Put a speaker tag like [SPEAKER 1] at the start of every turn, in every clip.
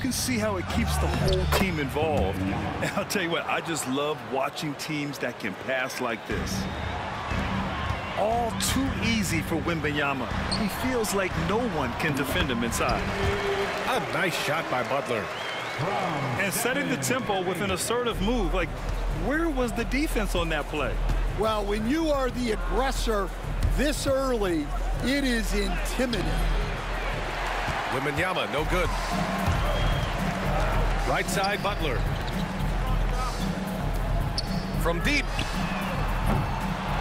[SPEAKER 1] can see how it keeps the whole team involved. And I'll tell you what, I just love watching teams that can pass like this. All too easy for Wembanyama. He feels like no one can defend him inside.
[SPEAKER 2] A nice shot by Butler.
[SPEAKER 1] And setting the tempo with an assertive move. Like, where was the defense on that play?
[SPEAKER 3] Well, when you are the aggressor this early, it is intimidating.
[SPEAKER 2] Wembanyama, no good. Right side, Butler. From deep.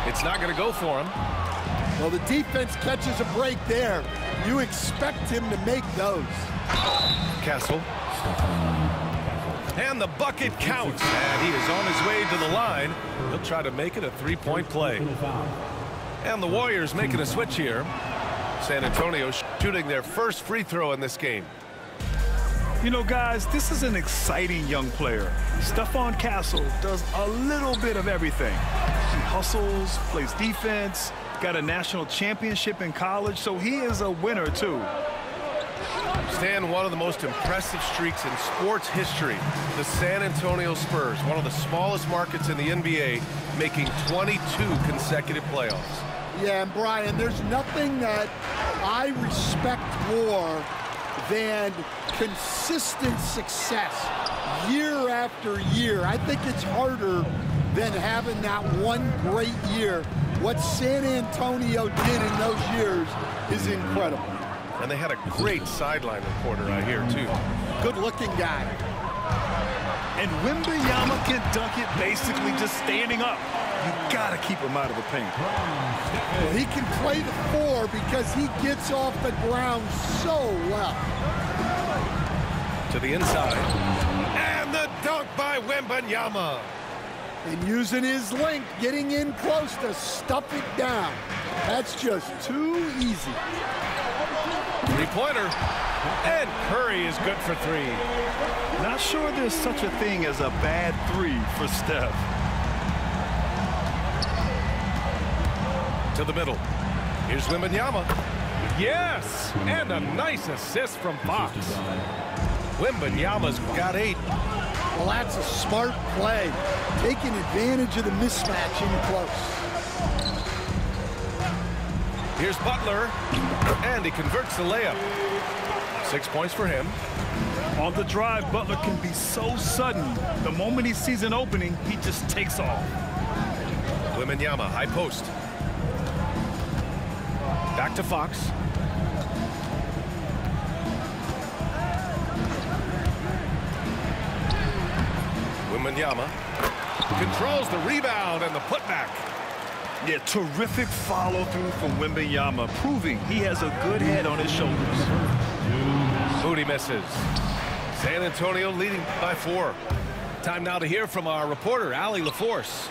[SPEAKER 2] It's not going to go for him.
[SPEAKER 3] Well, the defense catches a break there. You expect him to make those.
[SPEAKER 2] Castle. And the bucket counts. And he is on his way to the line. He'll try to make it a three-point play. And the Warriors making a switch here. San Antonio shooting their first free throw in this game.
[SPEAKER 1] You know, guys, this is an exciting young player. Stephon Castle does a little bit of everything. He hustles, plays defense, got a national championship in college, so he is a winner, too.
[SPEAKER 2] Stan, one of the most impressive streaks in sports history, the San Antonio Spurs, one of the smallest markets in the NBA, making 22 consecutive playoffs.
[SPEAKER 3] Yeah, and Brian, there's nothing that I respect more than consistent success year after year. I think it's harder than having that one great year. What San Antonio did in those years is incredible.
[SPEAKER 2] And they had a great sideline reporter out here, too.
[SPEAKER 3] Good-looking guy.
[SPEAKER 1] And Wembanyama can dunk it basically just standing up. You gotta keep him out of the paint.
[SPEAKER 3] Well, he can play the four because he gets off the ground so well.
[SPEAKER 2] To the inside. And the dunk by Wembanyama.
[SPEAKER 3] And using his length, getting in close to stuff it down. That's just too easy.
[SPEAKER 2] Three-pointer. And Curry is good for three.
[SPEAKER 1] Not sure there's such a thing as a bad three for Steph.
[SPEAKER 2] To the middle. Here's Wembanyama. Yes! And a nice assist from Fox. Wembanyama's got 8.
[SPEAKER 3] Well, that's a smart play. Taking advantage of the mismatch in close.
[SPEAKER 2] Here's Butler. And he converts the layup. 6 points for him.
[SPEAKER 1] On the drive, Butler can be so sudden. The moment he sees an opening, he just takes off.
[SPEAKER 2] Wembanyama, high post. Back to Fox. Wembanyama controls the rebound and the putback.
[SPEAKER 1] Yeah, terrific follow-through from Wembanyama, proving he has a good head on his shoulders.
[SPEAKER 2] Moody misses. San Antonio leading by 4. Time now to hear from our reporter, Allie LaForce.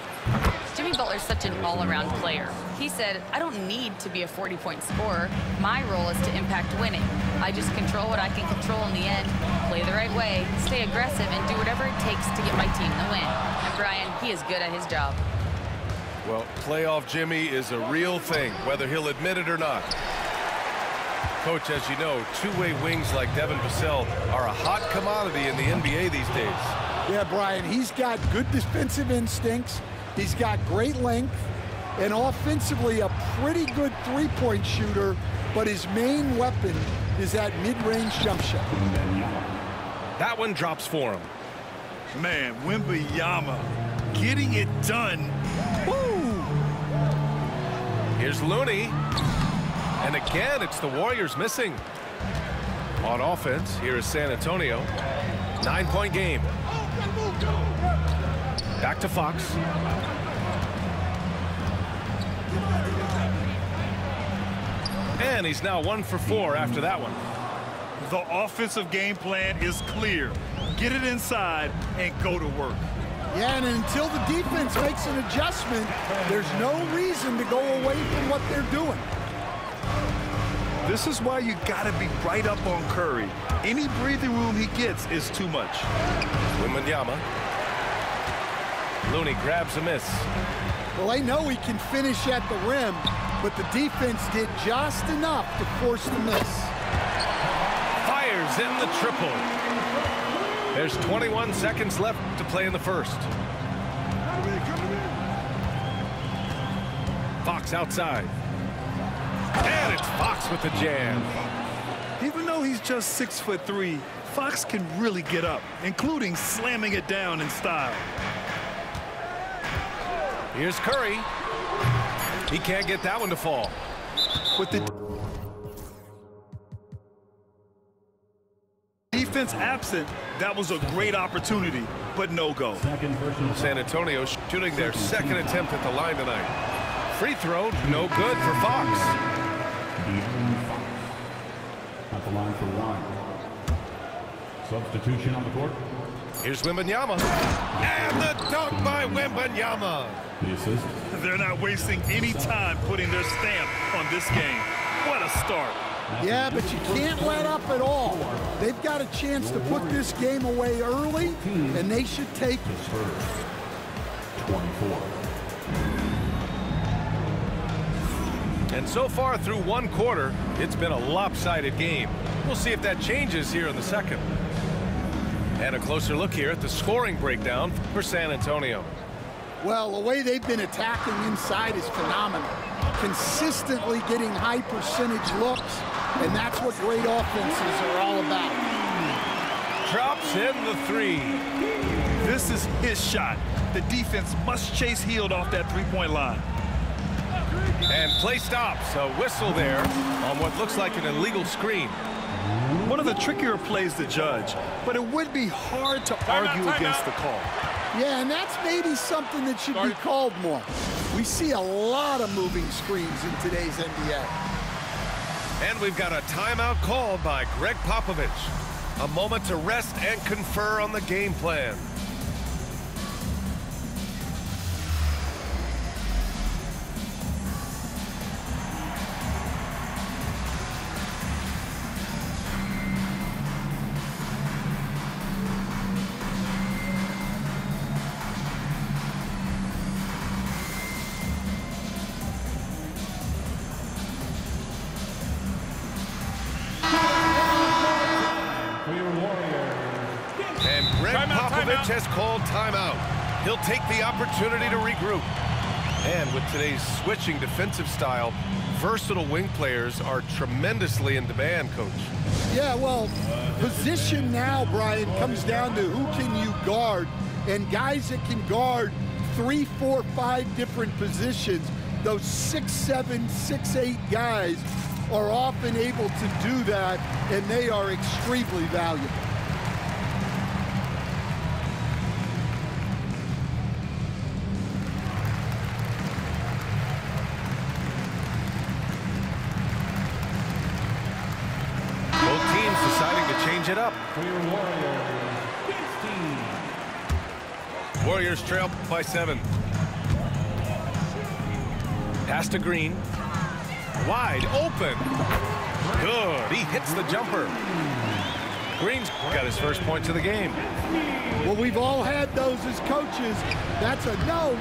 [SPEAKER 4] Jimmy Butler's such an all-around player. He said, I don't need to be a 40-point scorer. My role is to impact winning. I just control what I can control in the end, play the right way, stay aggressive, and do whatever it takes to get my team the win. And Brian, he is good at his job.
[SPEAKER 2] Well, playoff Jimmy is a real thing, whether he'll admit it or not. Coach, as you know, two-way wings like Devin Vassell are a hot commodity in the NBA these days.
[SPEAKER 3] Yeah, Brian, he's got good defensive instincts. He's got great length, and offensively a pretty good three-point shooter, but his main weapon is that mid-range jump shot.
[SPEAKER 2] That one drops for him.
[SPEAKER 1] Man, Wembanyama getting it done. Woo!
[SPEAKER 2] Here's Looney. And again, it's the Warriors missing. On offense, here is San Antonio. 9-point game. Back to Fox. And he's now 1 for 4 after that one.
[SPEAKER 1] The offensive game plan is clear. Get it inside and go to work.
[SPEAKER 3] Yeah, and until the defense makes an adjustment, there's no reason to go away from what they're doing.
[SPEAKER 1] This is why you got to be right up on Curry. Any breathing room he gets is too much.
[SPEAKER 2] Wembanyama. Looney grabs a miss.
[SPEAKER 3] Well, they know he can finish at the rim, but the defense did just enough to force the miss.
[SPEAKER 2] Fires in the triple. There's 21 seconds left to play in the first. Fox outside. And it's Fox with the jam.
[SPEAKER 1] Even though he's just 6'3", Fox can really get up, including slamming it down in style.
[SPEAKER 2] Here's Curry. He can't get that one to fall.
[SPEAKER 1] With the defense absent, that was a great opportunity, but no go.
[SPEAKER 2] San Antonio shooting their second attempt at the line tonight. Free throw, no good for Fox.
[SPEAKER 5] At the line for one. Substitution on the court.
[SPEAKER 2] Here's Wembanyama. And the dunk by Wembanyama.
[SPEAKER 5] The assist.
[SPEAKER 1] They're not wasting any time putting their stamp on this game. What a start.
[SPEAKER 3] Yeah, but you can't let up at all. They've got a chance to put this game away early, and they should take it.
[SPEAKER 5] Spurs. 24.
[SPEAKER 2] And so far through one quarter, it's been a lopsided game. We'll see if that changes here in the second. And a closer look here at the scoring breakdown for San Antonio.
[SPEAKER 3] Well, the way they've been attacking inside is phenomenal. Consistently getting high percentage looks, and that's what great offenses are all about.
[SPEAKER 2] Drops in the three.
[SPEAKER 1] This is his shot. The defense must chase Hield off that three-point line.
[SPEAKER 2] And play stops. A whistle there on what looks like an illegal screen.
[SPEAKER 1] One of the trickier plays to judge, but it would be hard to argue against the call.
[SPEAKER 3] Yeah, and that's maybe something that should be called more. We see a lot of moving screens in today's NBA.
[SPEAKER 2] And we've got a timeout called by Greg Popovich. A moment to rest and confer on the game plan. Popovich has called timeout. He'll take the opportunity to regroup. And with today's switching defensive style, versatile wing players are tremendously in demand, Coach.
[SPEAKER 3] Yeah, well, position now, Brian, comes down to who can you guard. And guys that can guard 3, 4, 5 different positions, those 6'7", 6'8" guys are often able to do that, and they are extremely valuable.
[SPEAKER 2] It up. Warriors trail by 7. Pass to Green. Wide open. Good. He hits the jumper. Green's got his first points of the game.
[SPEAKER 3] Well, we've all had those as coaches. That's a no,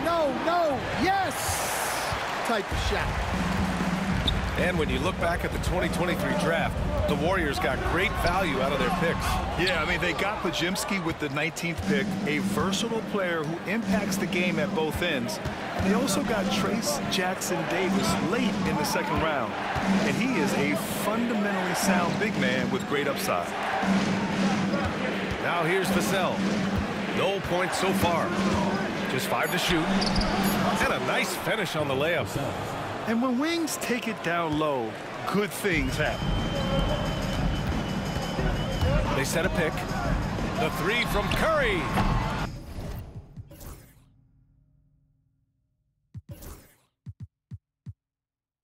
[SPEAKER 3] yes type of shot.
[SPEAKER 2] And when you look back at the 2023 draft, the Warriors got great value out of their picks.
[SPEAKER 1] Yeah, I mean, they got Podziemski with the 19th pick, a versatile player who impacts the game at both ends. And they also got Trace Jackson Davis late in the second round. And he is a fundamentally sound big man with great upside.
[SPEAKER 2] Now here's Vassell. No points so far. Just 5 to shoot. And a nice finish on the layup.
[SPEAKER 1] And when wings take it down low, good things happen.
[SPEAKER 2] They set a pick. The 3 from Curry.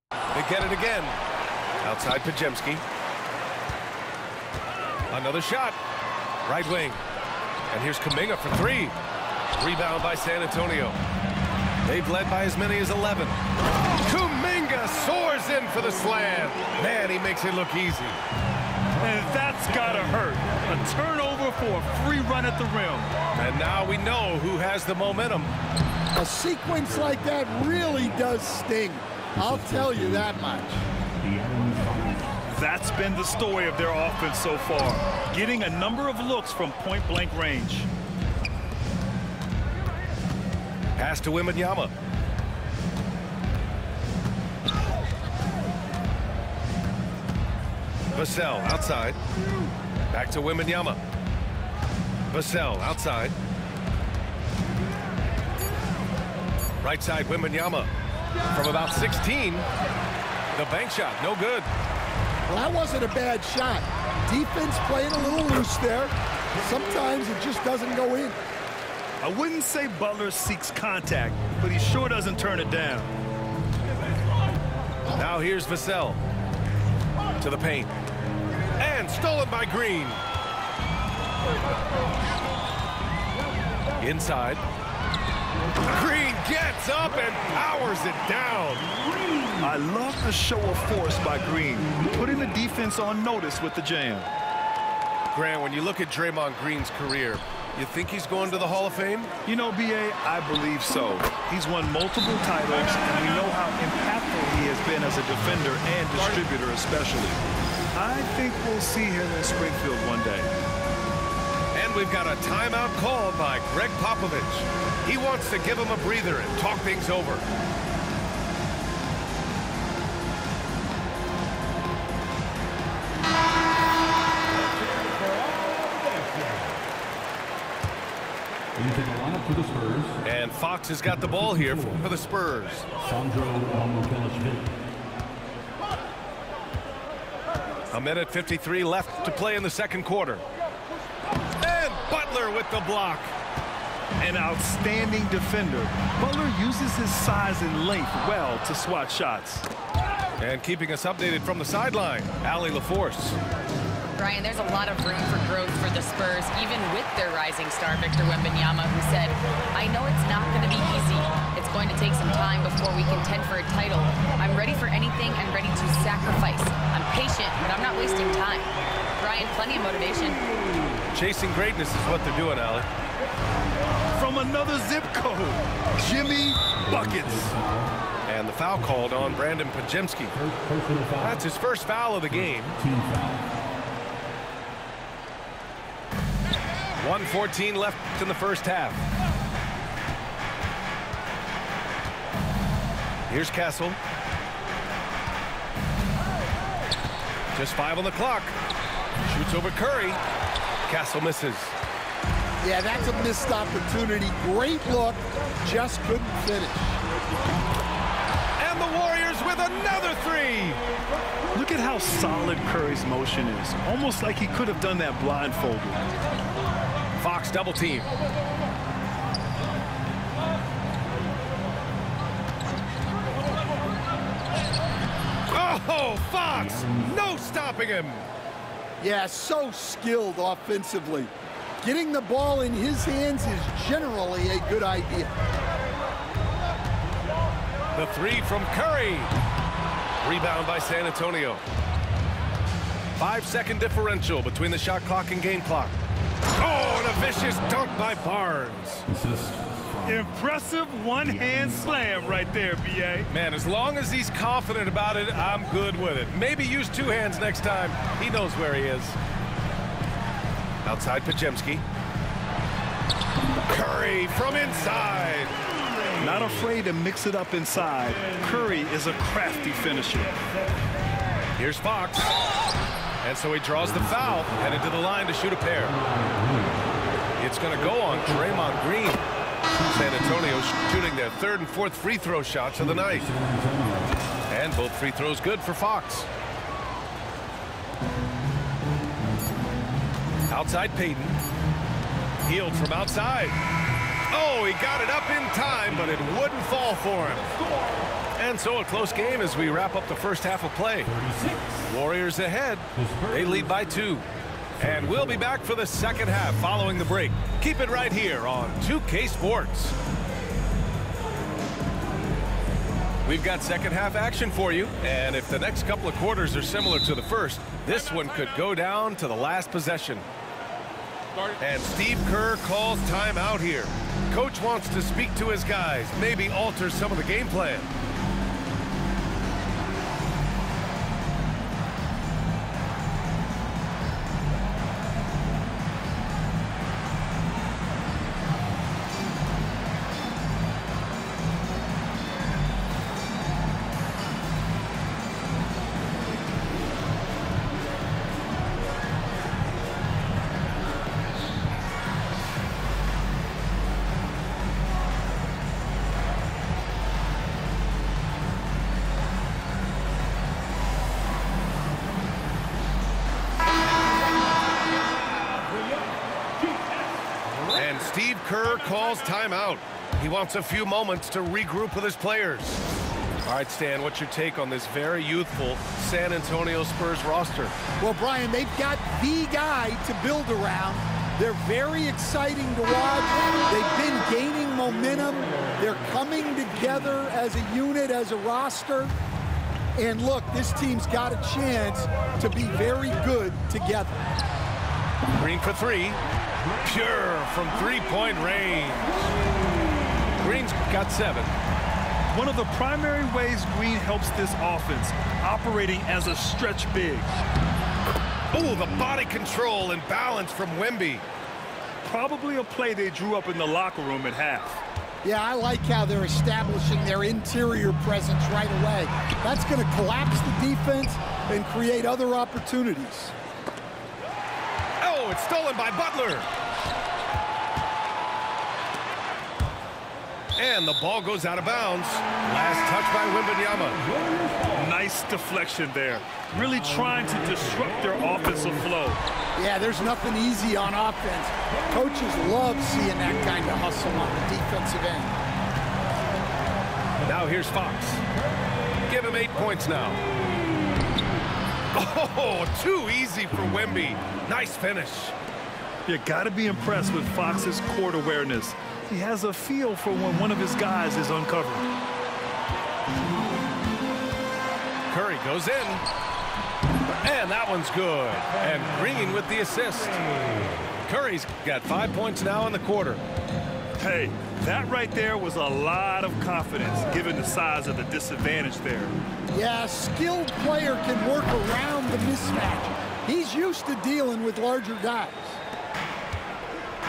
[SPEAKER 2] They get it again. Outside Podziemski. Another shot. Right wing. And here's Kuminga for 3. Rebound by San Antonio. They've led by as many as 11. Kuminga soars in for the slam. Man, he makes it look easy.
[SPEAKER 1] And that's gotta hurt. A turnover for a free run at the rim.
[SPEAKER 2] And now we know who has the momentum.
[SPEAKER 3] A sequence like that really does sting. I'll tell you that much.
[SPEAKER 1] That's been the story of their offense so far, getting a number of looks from point-blank range.
[SPEAKER 2] Pass to Wembanyama. Vassell outside. Back to Wembanyama. Vassell outside. Right side Wembanyama. From about 16. The bank shot, no good.
[SPEAKER 3] Well, that wasn't a bad shot. Defense playing a little loose there. Sometimes it just doesn't go in.
[SPEAKER 1] I wouldn't say Butler seeks contact, but he sure doesn't turn it down.
[SPEAKER 2] Now here's Vassell. To the paint. And stolen by Green. Inside. Green gets up and powers it down.
[SPEAKER 1] I love the show of force by Green, putting the defense on notice with the jam.
[SPEAKER 2] Grant, when you look at Draymond Green's career, you think he's going to the Hall of Fame?
[SPEAKER 1] You know, B.A., I believe so. He's won multiple titles, and we know how impactful he has been as a defender and distributor especially. I think we'll see him in Springfield one day.
[SPEAKER 2] And we've got a timeout called by Greg Popovich. He wants to give him a breather and talk things over.
[SPEAKER 5] Into the lineup for the Spurs.
[SPEAKER 2] And Fox has got the ball here for the Spurs.
[SPEAKER 5] Sandro Mamukelashvili.
[SPEAKER 2] A minute 53 left to play in the second quarter. And Butler with the block.
[SPEAKER 1] An outstanding defender. Butler uses his size and length well to swat shots.
[SPEAKER 2] And keeping us updated from the sideline, Allie LaForce.
[SPEAKER 4] Brian, there's a lot of room for growth for the Spurs, even with their rising star, Victor Wembanyama, who said, I know it's not going to be easy. It's going to take some time before we contend for a title. I'm ready for anything and ready to sacrifice. I'm patient, but I'm not wasting time. Brian, plenty of motivation.
[SPEAKER 2] Chasing greatness is what they're doing, Allie.
[SPEAKER 1] From another zip code, Jimmy Buckets.
[SPEAKER 2] And the foul called on Brandon Pajemski. That's his first foul of the game.
[SPEAKER 5] Team foul.
[SPEAKER 2] 1:14 left in the first half. Here's Castle. Just 5 on the clock. Shoots over Curry. Castle misses.
[SPEAKER 3] Yeah, that's a missed opportunity. Great look, just couldn't finish.
[SPEAKER 2] And the Warriors with another three.
[SPEAKER 1] Look at how solid Curry's motion is. Almost like he could have done that blindfolded.
[SPEAKER 2] Fox double team. Oh, Fox! No stopping him.
[SPEAKER 3] Yeah, so skilled offensively. Getting the ball in his hands is generally a good idea.
[SPEAKER 2] The three from Curry. Rebound by San Antonio. 5-second differential between the shot clock and game clock. Oh, and a vicious dunk by Barnes.
[SPEAKER 5] Assist.
[SPEAKER 1] Impressive one-hand slam right there, B.A.
[SPEAKER 2] Man, as long as he's confident about it, I'm good with it. Maybe use two hands next time. He knows where he is. Outside Pajemski. Curry from inside.
[SPEAKER 1] Not afraid to mix it up inside. Curry is a crafty finisher.
[SPEAKER 2] Here's Fox. And so he draws the foul, headed to the line to shoot a pair. It's going to go on Draymond Green. San Antonio shooting their third and fourth free throw shots of the night. And both free throws good for Fox. Outside Payton. Healed from outside. Oh, he got it up in time, but it wouldn't fall for him. And so a close game as we wrap up the first half of play. Warriors ahead. They lead by 2. And we'll be back for the second half following the break. Keep it right here on 2K Sports. We've got second half action for you. And if the next couple of quarters are similar to the first, this one could go down to the last possession. And Steve Kerr calls timeout here. Coach wants to speak to his guys, maybe alter some of the game plan. And Steve Kerr calls timeout. He wants a few moments to regroup with his players. All right, Stan, what's your take on this very youthful San Antonio Spurs roster?
[SPEAKER 3] Well, Brian, they've got the guy to build around. They're very exciting to watch. They've been gaining momentum. They're coming together as a unit, as a roster. And look, this team's got a chance to be very good together.
[SPEAKER 2] Green for three. Pure from three-point range. Green's got 7.
[SPEAKER 1] One of the primary ways Green helps this offense, operating as a stretch big.
[SPEAKER 2] Oh, the body control and balance from Wemby.
[SPEAKER 1] Probably a play they drew up in the locker room at half.
[SPEAKER 3] Yeah, I like how they're establishing their interior presence right away. That's going to collapse the defense and create other opportunities.
[SPEAKER 2] Oh, it's stolen by Butler. And the ball goes out of bounds. Last touch by Wembanyama.
[SPEAKER 1] Nice deflection there. Really trying to disrupt their offensive flow.
[SPEAKER 3] Yeah, there's nothing easy on offense. Coaches love seeing that kind of hustle on the defensive end.
[SPEAKER 2] Now here's Fox. Give him 8 points now. Oh, too easy for Wemby. Nice finish.
[SPEAKER 1] You got to be impressed with Fox's court awareness. He has a feel for when one of his guys is uncovered.
[SPEAKER 2] Curry goes in. And that one's good. And Green with the assist. Curry's got 5 points now in the quarter.
[SPEAKER 1] Hey, that right there was a lot of confidence, given the size of the disadvantage there.
[SPEAKER 3] Yeah, a skilled player can work around the mismatch. He's used to dealing with larger guys.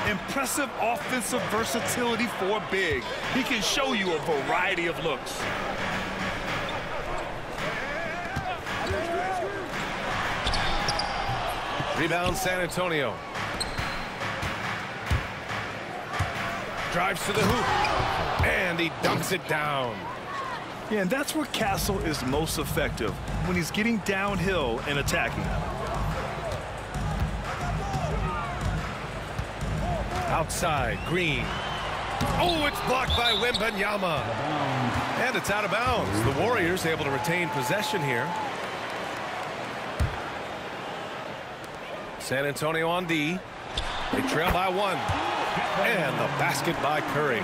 [SPEAKER 1] Impressive offensive versatility for a big. He can show you a variety of looks.
[SPEAKER 2] Rebound San Antonio. Drives to the hoop. And he dunks it down.
[SPEAKER 1] Yeah, and that's where Castle is most effective, when he's getting downhill and attacking.
[SPEAKER 2] Outside, Green. Oh, it's blocked by Wembanyama. And it's out of bounds. The Warriors able to retain possession here. San Antonio on D. They trail by 1. And the basket by Curry.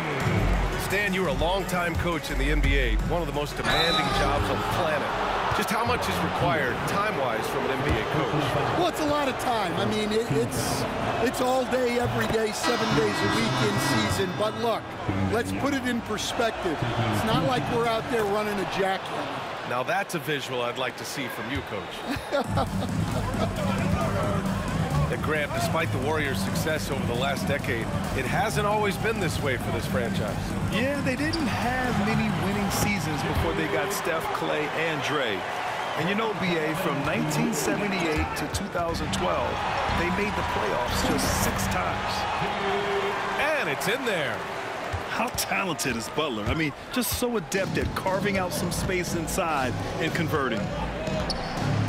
[SPEAKER 2] Stan, you were a longtime coach in the NBA, one of the most demanding jobs on the planet. Just how much is required time-wise from an NBA coach?
[SPEAKER 3] Well, it's a lot of time. I mean, it's all day, every day, 7 days a week in season. But look, let's put it in perspective. It's not like we're out there running a jackhammer.
[SPEAKER 2] Now that's a visual I'd like to see from you, Coach. Grant, despite the Warriors' success over the last decade, it hasn't always been this way for this franchise.
[SPEAKER 1] Yeah, they didn't have many winning seasons before they got Steph, Clay, and Dre. And you know, BA, from 1978 to 2012, they made the playoffs just 6 times.
[SPEAKER 2] And it's in there.
[SPEAKER 1] How talented is Butler? I mean, just so adept at carving out some space inside and converting.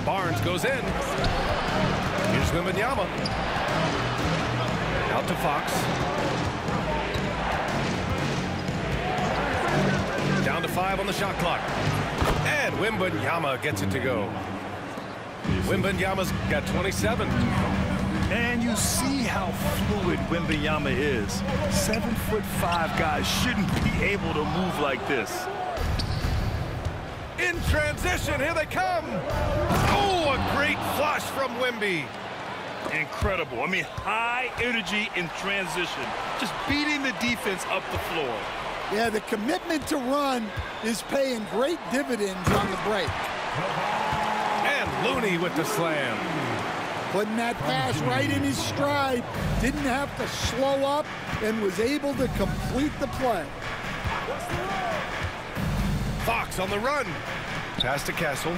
[SPEAKER 2] Barnes goes in. Here's Wembanyama. Out to Fox. Down to 5 on the shot clock. And Wembanyama gets it to go. Wembanyama's got 27.
[SPEAKER 1] And you see how fluid Wembanyama is. 7'5" guys shouldn't be able to move like this.
[SPEAKER 2] In transition, here they come. Oh, a great flush from Wemby.
[SPEAKER 1] Incredible. I mean, high energy in transition. Just beating the defense up the floor.
[SPEAKER 3] Yeah, the commitment to run is paying great dividends on the break.
[SPEAKER 2] And Looney with the slam.
[SPEAKER 3] Putting that pass right in his stride. Didn't have to slow up and was able to complete the play.
[SPEAKER 2] Fox on the run. Pass to Castle.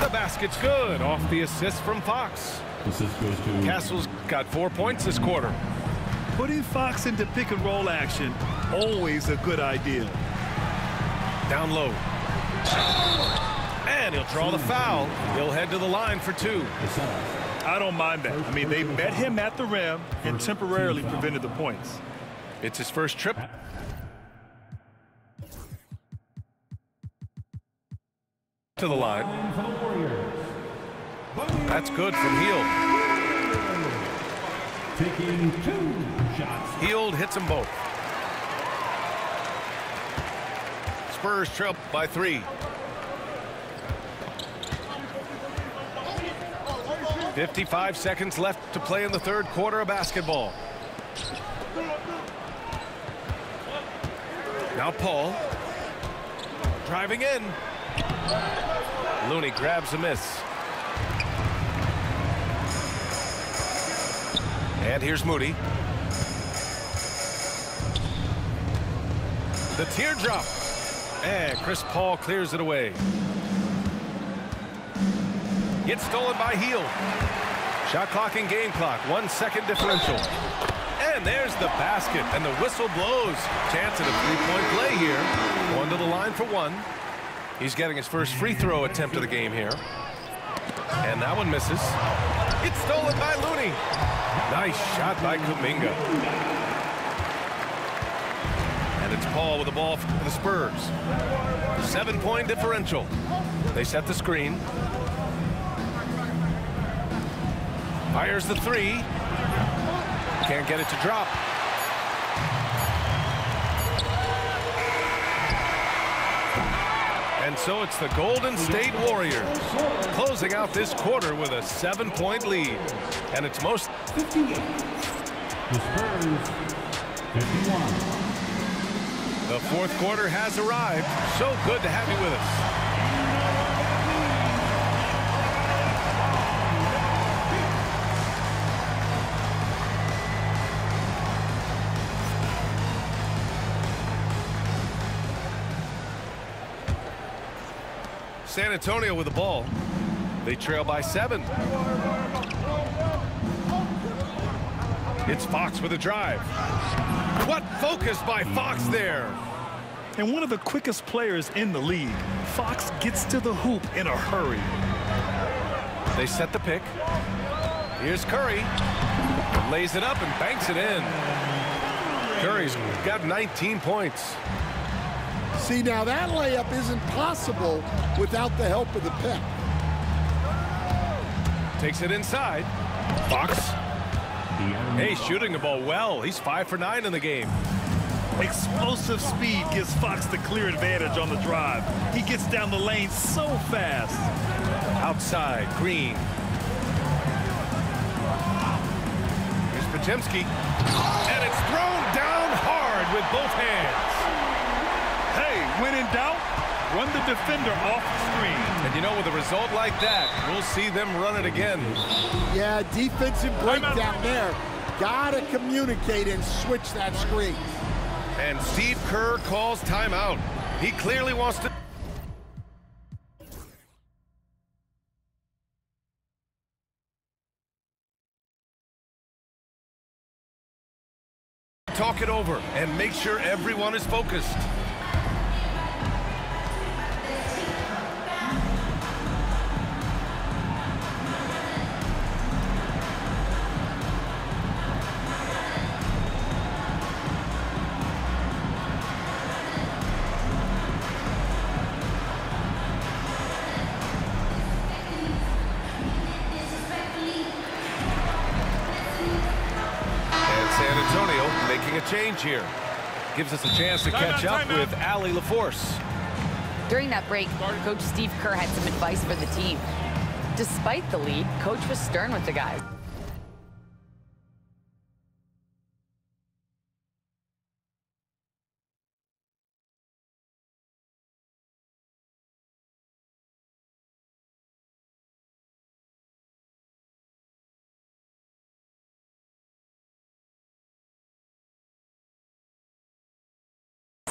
[SPEAKER 2] The basket's good off the assist from Fox.
[SPEAKER 5] Assist goes to
[SPEAKER 2] Castle's got 4 points this quarter.
[SPEAKER 1] Putting Fox into pick and roll action, always a good idea.
[SPEAKER 2] Down low. And he'll draw the foul. He'll head to the line for 2.
[SPEAKER 5] the center.
[SPEAKER 1] I don't mind that. I mean, they met him at the rim and temporarily prevented the points.
[SPEAKER 2] It's his first trip. To the line. That's good from Hield.
[SPEAKER 5] Taking 2 shots.
[SPEAKER 2] Hield hits them both. Spurs trail by 3. 55 seconds left to play in the third quarter of basketball. Now Paul. Driving in. Looney grabs a miss. And here's Moody. The teardrop. And Chris Paul clears it away. Gets stolen by Hield. Shot clock and game clock. 1 second differential. And there's the basket. And the whistle blows. Chance at a three-point play here. Going to the line for 1. He's getting his first free throw attempt of the game here. And that one misses. It's stolen by Looney. Nice shot by Kuminga. And it's Paul with the ball for the Spurs. 7-point differential. They set the screen. Fires the 3. Can't get it to drop. And so it's the Golden State Warriors closing out this quarter with a 7-point lead. And it's most
[SPEAKER 5] 58. The Spurs, 51.
[SPEAKER 2] The fourth quarter has arrived. So good to have you with us. San Antonio with the ball. They trail by 7. It's Fox with a drive. What focus by Fox there.
[SPEAKER 1] And one of the quickest players in the league. Fox gets to the hoop in a hurry.
[SPEAKER 2] They set the pick. Here's Curry. Lays it up and banks it in. Curry's got 19 points.
[SPEAKER 3] See, now that layup isn't possible without the help of the pick.
[SPEAKER 2] Takes it inside. Fox. Hey, shooting the ball well. He's 5 for 9 in the game.
[SPEAKER 1] Explosive speed gives Fox the clear advantage on the drive. He gets down the lane so fast.
[SPEAKER 2] Outside, Green. Here's Podziemski. And it's thrown down hard with both hands.
[SPEAKER 1] Hey, when in doubt, run the defender off the screen.
[SPEAKER 2] And you know, with a result like that, we'll see them run it again.
[SPEAKER 3] Yeah, defensive breakdown there. Gotta communicate and switch that screen.
[SPEAKER 2] And Steve Kerr calls timeout. He clearly wants to talk it over and make sure everyone is focused. Change here. Gives us a chance to catch up with Allie LaForce.
[SPEAKER 4] During that break, Coach Steve Kerr had some advice for the team. Despite the lead, Coach was stern with the guys.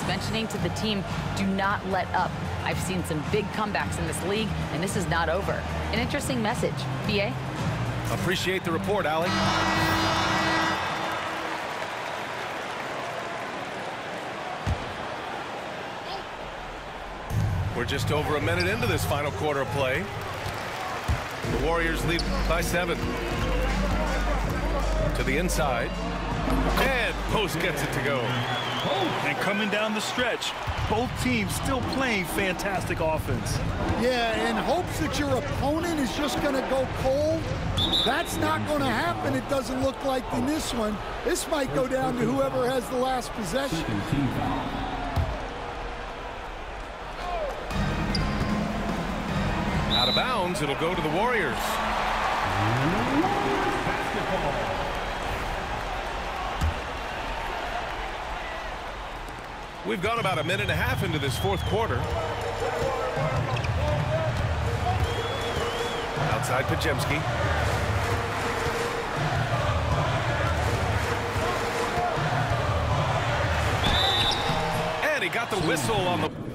[SPEAKER 4] Mentioning to the team, do not let up. I've seen some big comebacks in this league, and this is not over. An interesting message. BA?
[SPEAKER 2] Appreciate the report, Allie. We're just over a minute into this final quarter of play. The Warriors lead by 7. To the inside. And Post gets it to go.
[SPEAKER 1] And coming down the stretch, both teams still playing fantastic offense.
[SPEAKER 3] Yeah, in hopes that your opponent is just going to go cold. That's not going to happen, it doesn't look like in this one. This might go down to whoever has the last possession.
[SPEAKER 2] Out of bounds, it'll go to the Warriors. We've gone about a minute and a half into this fourth quarter. Outside Pajemski. And he got the whistle on the...